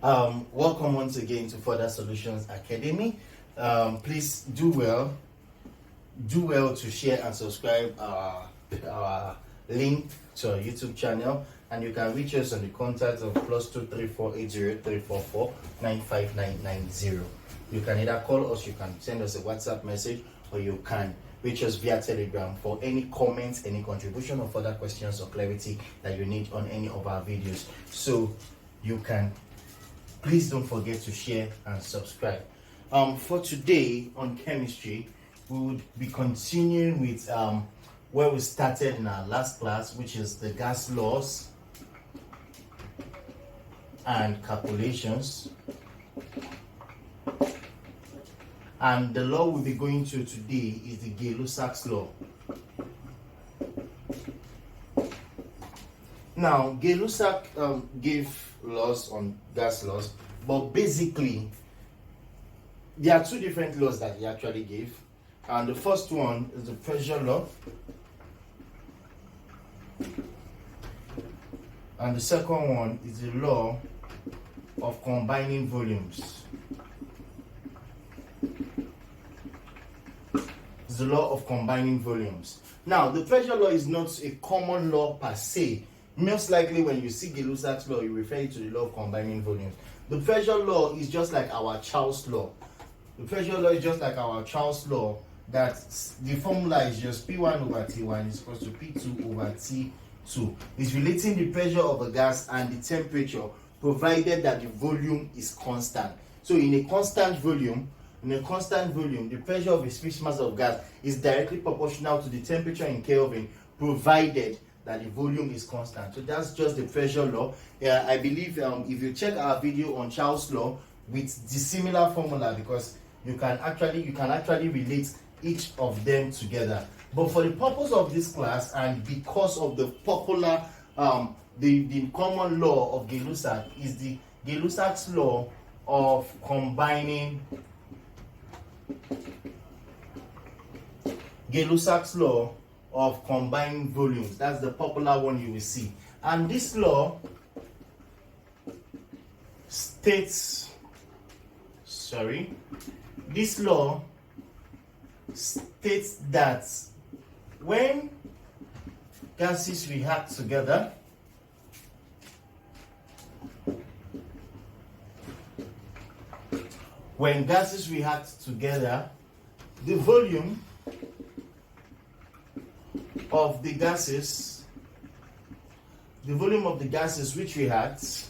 Welcome once again to Further Solutions Academy. Please do well to share and subscribe our link to our YouTube channel, and you can reach us on the contact of +2348034495990. You can either call us, you can send us a WhatsApp message, or you can reach us via Telegram for any comments, any contribution, or further questions or clarity that you need on any of our videos. So you can, please don't forget to share and subscribe. For today on chemistry, we would be continuing with where we started in our last class, which is the gas laws and calculations. And the law we'll be going to today is the Gay-Lussac's law. Now, Gay-Lussac gave laws on gas laws, but basically there are two different laws that he actually gave. And the first one is the pressure law, and the second one is the law of combining volumes. It's the law of combining volumes. Now, the pressure law is not a common law per se. Most likely when you see Gay-Lussac's law, you refer to the law of combining volumes. The pressure law is just like our Charles law. The pressure law is just like our Charles law, that the formula is just P1 over T1 is equal to P2 over T2. It's relating the pressure of a gas and the temperature, provided that the volume is constant. So in a constant volume, the pressure of a fixed mass of gas is directly proportional to the temperature in Kelvin, provided that the volume is constant. So that's just the pressure law. I believe if you check our video on Charles law with the similar formula, because you can actually relate each of them together. But for the purpose of this class, and because of the popular the common law of Gay-Lussac is the Gay-Lussac's law of combining. Gay-Lussac's law of combining volumes. That's the popular one you will see. And this law states that when gases react together, the volume of the gases which react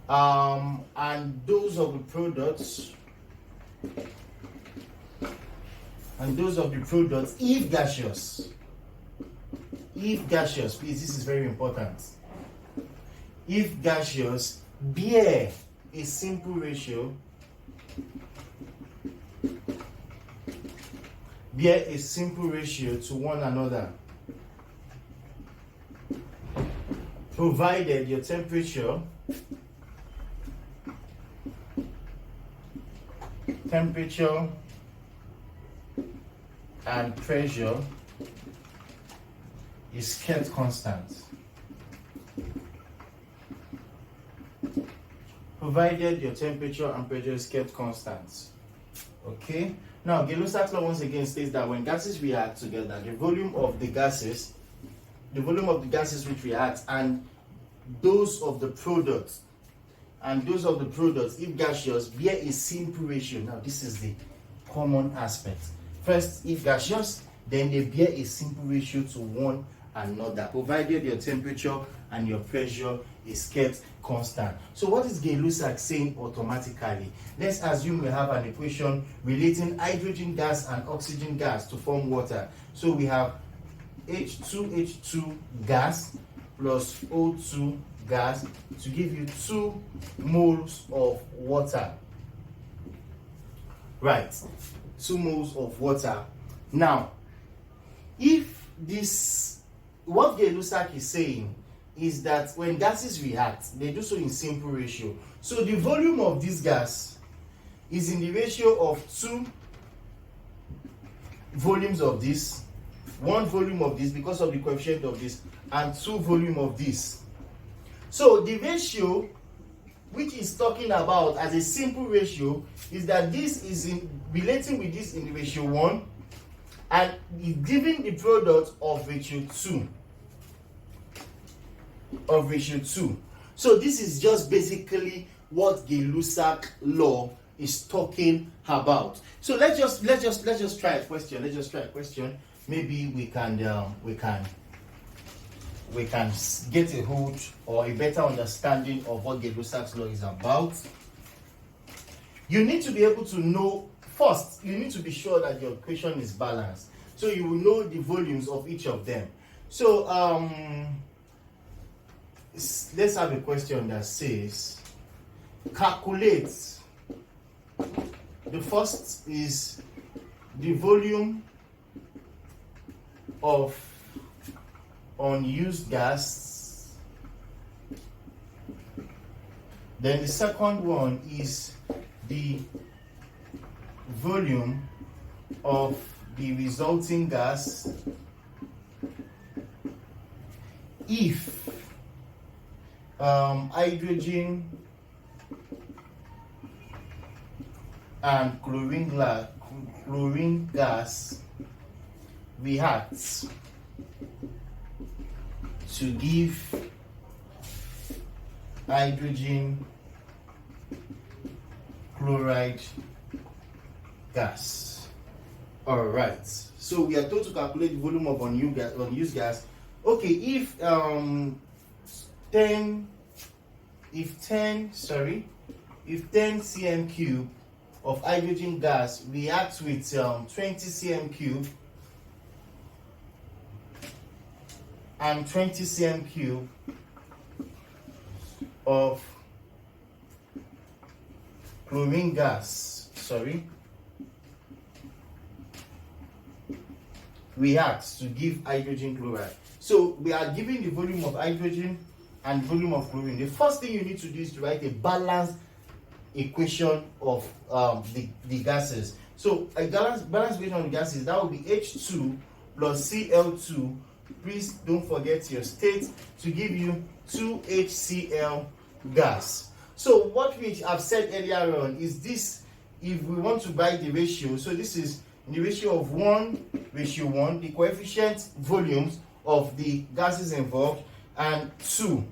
and those of the products if gaseous, please, this is very important, if gaseous bear a simple ratio to one another, provided your temperature and pressure is kept constant. Provided your temperature and pressure is kept constant. Okay? Now, Gay-Lussac's law once again states that when gases react together, the volume of the gases which react and those of the products, if gaseous, bear a simple ratio. Now, this is the common aspect. First, if gaseous, then they bear a simple ratio to one another, provided your temperature and your pressure is kept constant. So what is Gay-Lussac saying automatically? Let's assume we have an equation relating hydrogen gas and oxygen gas to form water. So we have H2 gas plus O2 gas to give you 2 moles of water. Right, 2 moles of water. Now, if this, what Gay-Lussac is saying is that when gases react, they do so in simple ratio. So the volume of this gas is in the ratio of 2 volumes of this, 1 volume of this because of the coefficient of this, and 2 volume of this. So the ratio which is talking about as a simple ratio is that this is relating with this in ratio 1 and is giving the product of ratio 2. So this is just basically what the lussac law is talking about. So let's just try a question. Maybe we can get a hold or a better understanding of what the lussac law is about. You need to be able to know first. You need to be sure that your equation is balanced, so you will know the volumes of each of them. So let's have a question that says calculate. The first is the volume of unused gas. Then the second one is the volume of the resulting gas if hydrogen and chlorine gas reacts to give hydrogen chloride gas. All right, so we are told to calculate the volume of unused gas. Okay, if 10 cm cube of hydrogen gas reacts with 20 cm cube and 20 cm cube of chlorine gas, reacts to give hydrogen chloride. So we are given the volume of hydrogen and volume of chlorine. The first thing you need to do is to write a balanced equation of the gases. So a balanced equation of the gases, that will be H2 plus Cl2. Please don't forget your state to give you 2HCl gas. So what we have said earlier on is this: if we want to write the ratio, so this is the ratio of 1:1, the coefficient volumes of the gases involved, and 2.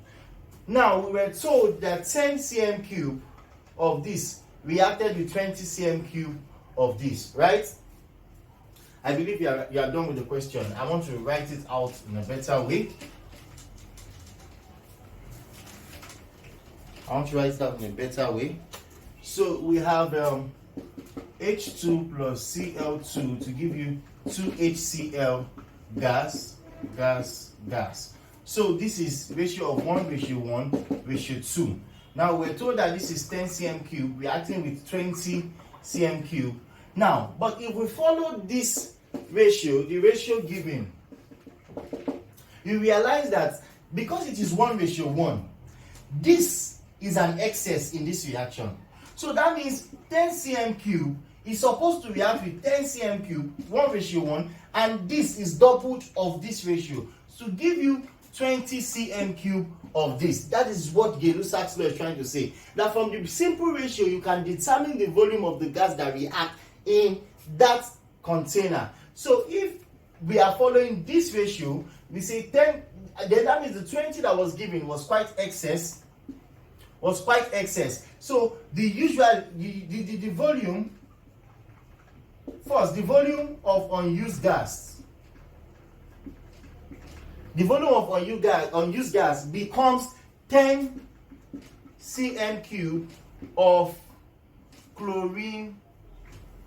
Now we were told that 10 cm cube of this reacted with 20 cm cube of this, right? I believe you are done with the question. I want to write it out in a better way. So we have H2 plus Cl2 to give you 2HCl gas. So this is ratio of 1:1:2. Now we're told that this is 10 cm cube reacting with 20 cm cube. Now, but if we follow this ratio, the ratio given, you realize that because it is 1:1, this is an excess in this reaction. So that means 10 cm cube is supposed to react with 10 cm cube, 1:1, and this is doubled of this ratio to give you 20 cm cube of this. That is what Gay-Lussac's law is trying to say. That from the simple ratio, you can determine the volume of the gas that react in that container. So if we are following this ratio, we say 10, then that means the 20 that was given was quite excess. So the volume, first, the volume of unused gas. The volume of unused gas becomes 10 cm cube of chlorine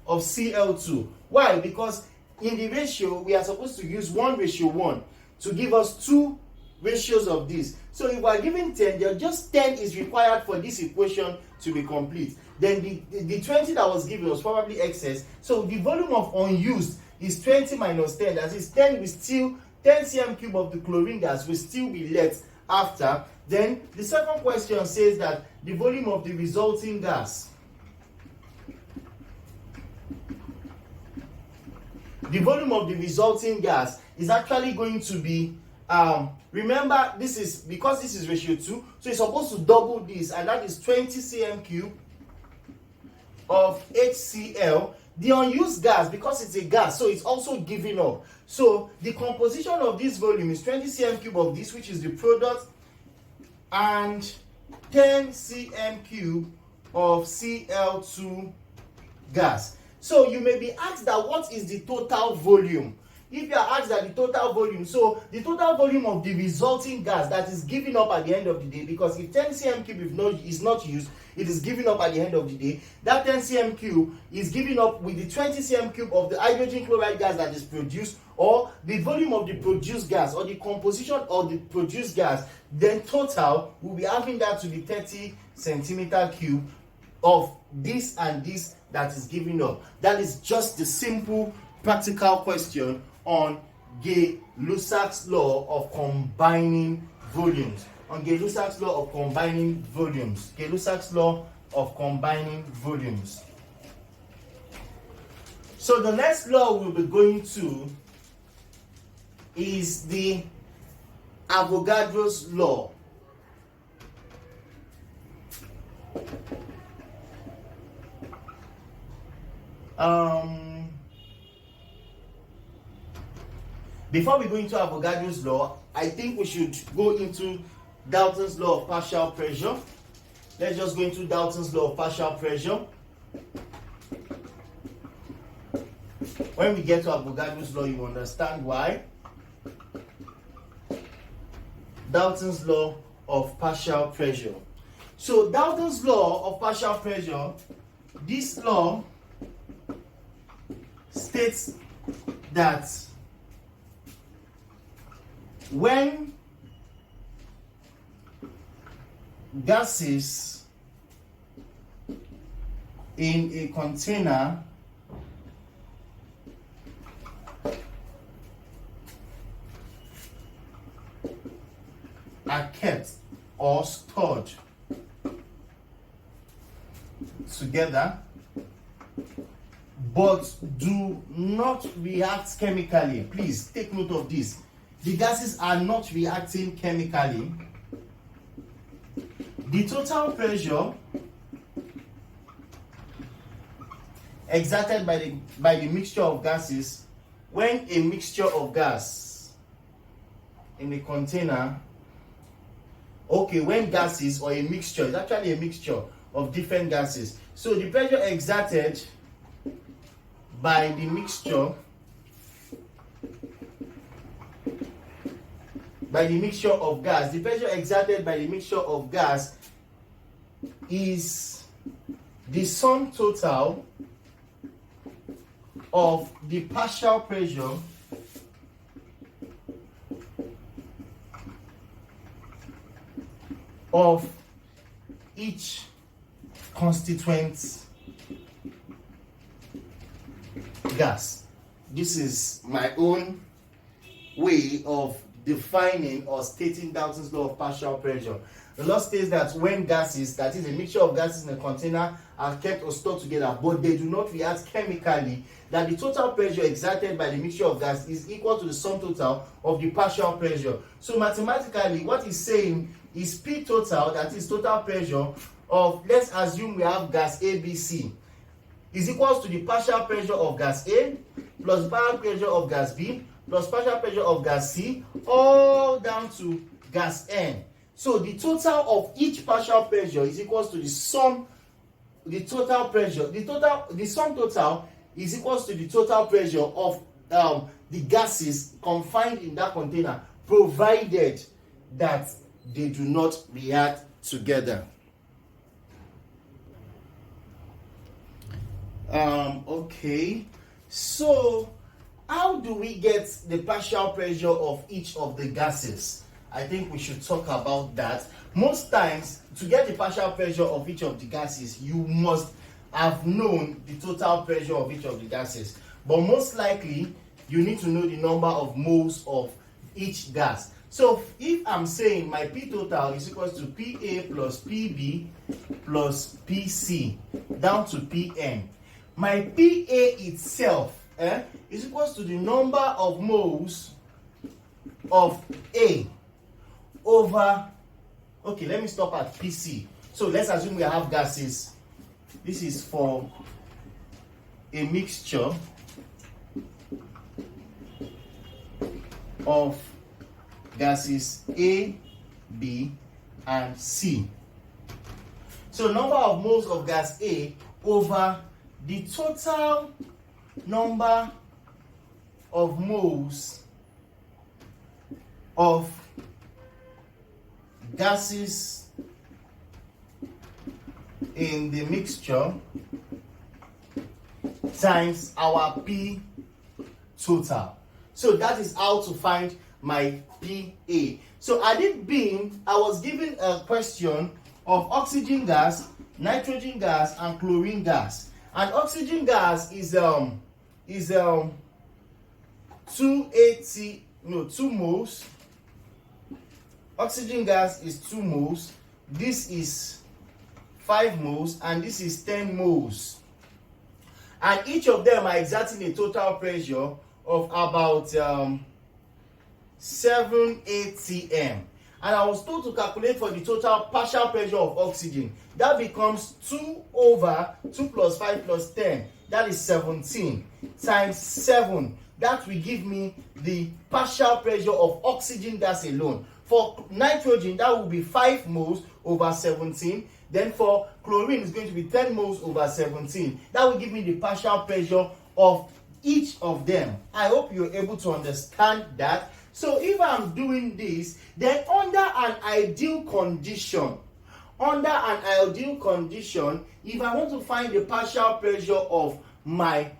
of Cl2. Why? Because in the ratio, we are supposed to use 1:1 to give us 2 ratios of this. So if we are given 10, there just 10 is required for this equation to be complete. Then the 20 that was given was probably excess. So the volume of unused is 20 minus 10. That is 10 cm cube of the chlorine gas will still be left after. Then the second question says that the volume of the resulting gas, is actually going to be remember this is because this is ratio 2, so it's supposed to double this, and that is 20 cm cube of HCl. The unused gas, because it's a gas, so it's also giving up. So the composition of this volume is 20 cm cube of this, which is the product, and 10 cm cube of Cl2 gas. So you may be asked that what is the total volume? If you are asked that the total volume, so the total volume of the resulting gas that is given up at the end of the day, because if 10 cm cube is not used, it is given up at the end of the day. That 10 cm cube is given up with the 20 cm cube of the hydrogen chloride gas that is produced, or the volume of the produced gas, or the composition of the produced gas. Then total, we'll be having that to be 30 centimeter cube of this and this that is given up. That is just the simple practical question on Gay-Lussac's law of combining volumes. Gay-Lussac's law of combining volumes. Gay-Lussac's law of combining volumes. So the next law we'll be going to is the Avogadro's law. Before we go into Avogadro's law, I think we should go into Dalton's law of partial pressure. Let's just go into Dalton's law of partial pressure. When we get to Avogadro's law, you understand why. Dalton's law of partial pressure. So Dalton's law of partial pressure, this law states that when gases in a container are kept or stored together but do not react chemically. Please take note of this. The gases are not reacting chemically. The total pressure exerted by the mixture of gases, when a mixture of gas in a container, when gases or a mixture, it's actually a mixture of different gases. So the pressure exerted by the mixture of gas, the pressure exerted by the mixture of gas is the sum total of the partial pressure of each constituent gas. This is my own way of defining or stating Dalton's law of partial pressure. The law states that when gases, that is a mixture of gases in a container, are kept or stored together but they do not react chemically, that the total pressure exerted by the mixture of gas is equal to the sum total of the partial pressure. So mathematically, what it's saying is P total, that is total pressure of, let's assume we have gas ABC, is equals to the partial pressure of gas A plus partial pressure of gas B plus partial pressure of gas C, all down to gas N. So the total of each partial pressure is equals to the sum, the total pressure, the sum total is equals to the total pressure of the gases confined in that container, provided that they do not react together. Okay, so how do we get the partial pressure of each of the gases? I think we should talk about that. Most times, to get the partial pressure of each of the gases, you must have known the total pressure of each of the gases. But most likely, you need to know the number of moles of each gas. So if I'm saying my P total is equals to PA plus PB plus PC down to Pn, my PA itself is equals to the number of moles of A over, okay, let me stop at PC. So let's assume we have gases. This is for a mixture of gases A, B, and C. So number of moles of gas A over the total number of moles of gases in the mixture times our P total. So that is how to find my PA. So at it being, I was given a question of oxygen gas, nitrogen gas, and chlorine gas. And oxygen gas is 2 moles. Oxygen gas is 2 moles. This is 5 moles, and this is 10 moles. And each of them are exerting a total pressure of about 7 atm. And I was told to calculate for the total partial pressure of oxygen. That becomes 2 over 2 plus 5 plus 10. That is 17 times 7. That will give me the partial pressure of oxygen gas alone. For nitrogen, that will be 5 moles over 17. Then for chlorine, it's going to be 10 moles over 17. That will give me the partial pressure of each of them. I hope you're able to understand that. So if I'm doing this, then under an ideal condition, if I want to find the partial pressure of my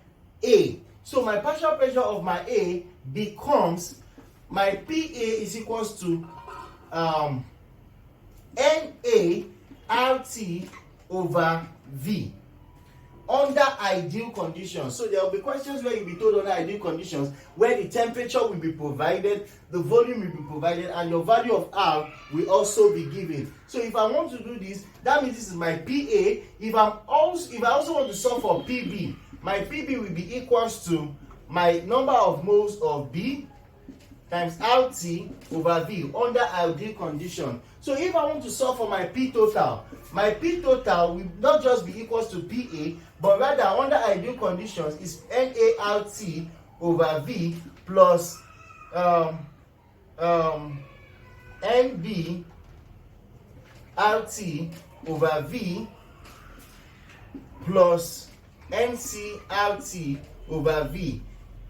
A, so my partial pressure of my A becomes, my PA is equals to NA RT over V. Under ideal conditions. So there will be questions where you'll be told under ideal conditions where the temperature will be provided, the volume will be provided, and your value of R will also be given. So if I want to do this, that means this is my PA. If I also want to solve for PB, my PB will be equals to my number of moles of B times RT over V under ideal condition. So if I want to solve for my P total will not just be equals to PA, but rather under ideal conditions is NART over V plus NB RT over V plus NCRT over V.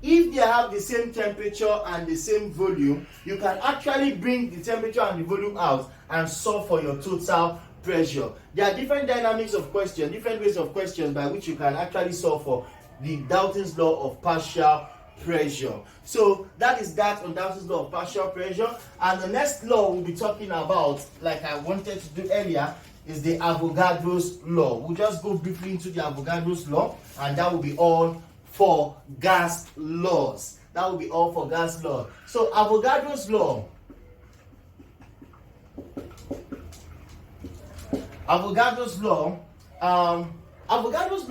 If they have the same temperature and the same volume, you can actually bring the temperature and the volume out and solve for your total pressure. There are different dynamics of question, different ways of questions by which you can actually solve for the Dalton's law of partial pressure. So that is that on Dalton's law of partial pressure. And the next law we'll be talking about, like I wanted to do earlier, is the Avogadro's law. We'll just go briefly into the Avogadro's law, and that will be all for gas laws. That will be all for gas law. So Avogadro's law. Avogadro's law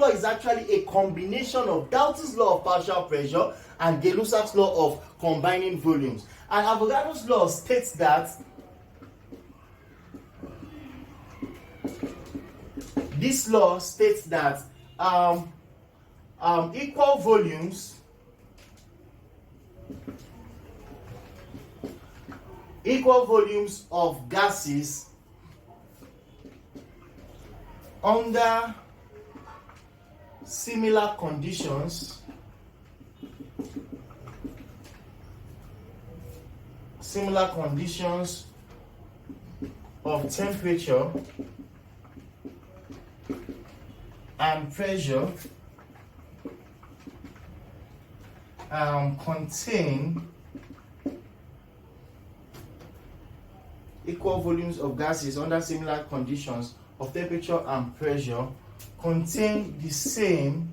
is actually a combination of Dalton's law of partial pressure and Gay-Lussac's law of combining volumes. And Avogadro's law states that this law states that equal volumes of gases under similar conditions of temperature and pressure contain equal volumes of gases under similar conditions of temperature and pressure contain the same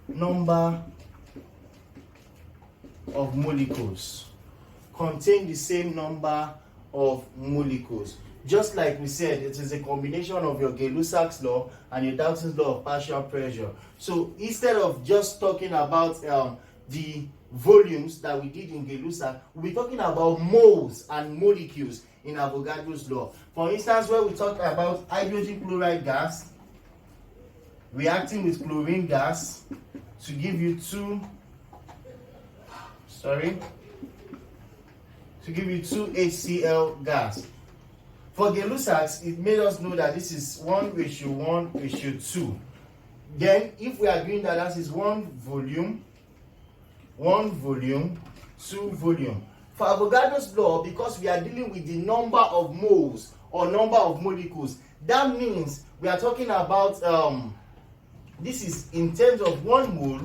number of molecules. Just like we said, it is a combination of your Gay-Lussac's law and your Dalton's law of partial pressure. So instead of just talking about the volumes that we did in lussac, we'll be talking about moles and molecules in Avogadro's law. For instance, where we talk about hydrogen chloride gas reacting with chlorine gas to give you two HCl gas. For the lussacs, it made us know that this is 1:1:2. Then, if we are doing that, that is one volume, 2 volume. For Avogadro's law, because we are dealing with the number of moles or number of molecules, that means we are talking about this is in terms of 1 mole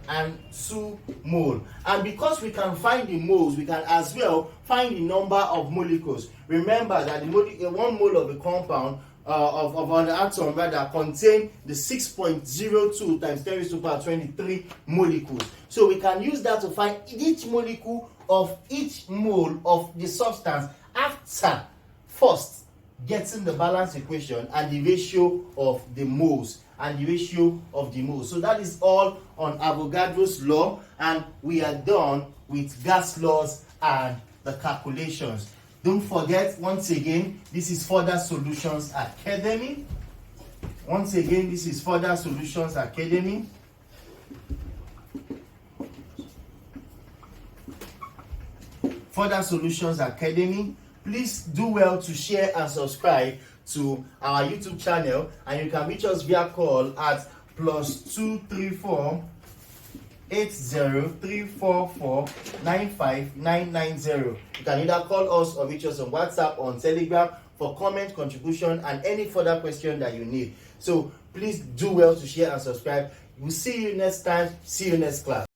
and 2 mole. And because we can find the moles, we can as well find the number of molecules. Remember that the 1 mole of a compound of an atom rather contain the 6.02 times 10 raised to the power 23 molecules. So we can use that to find each molecule of each mole of the substance after first getting the balance equation and the ratio of the moles So that is all on Avogadro's law, and we are done with gas laws and the calculations. Don't forget, once again, this is Further Solutions Academy. Once again, this is Further Solutions Academy. Further Solutions Academy. Please do well to share and subscribe to our YouTube channel, and you can reach us via call at +234 8034495990. You can either call us or reach us on WhatsApp or on Telegram for comment, contribution, and any further question that you need. So please do well to share and subscribe. We'll see you next time. See you next class.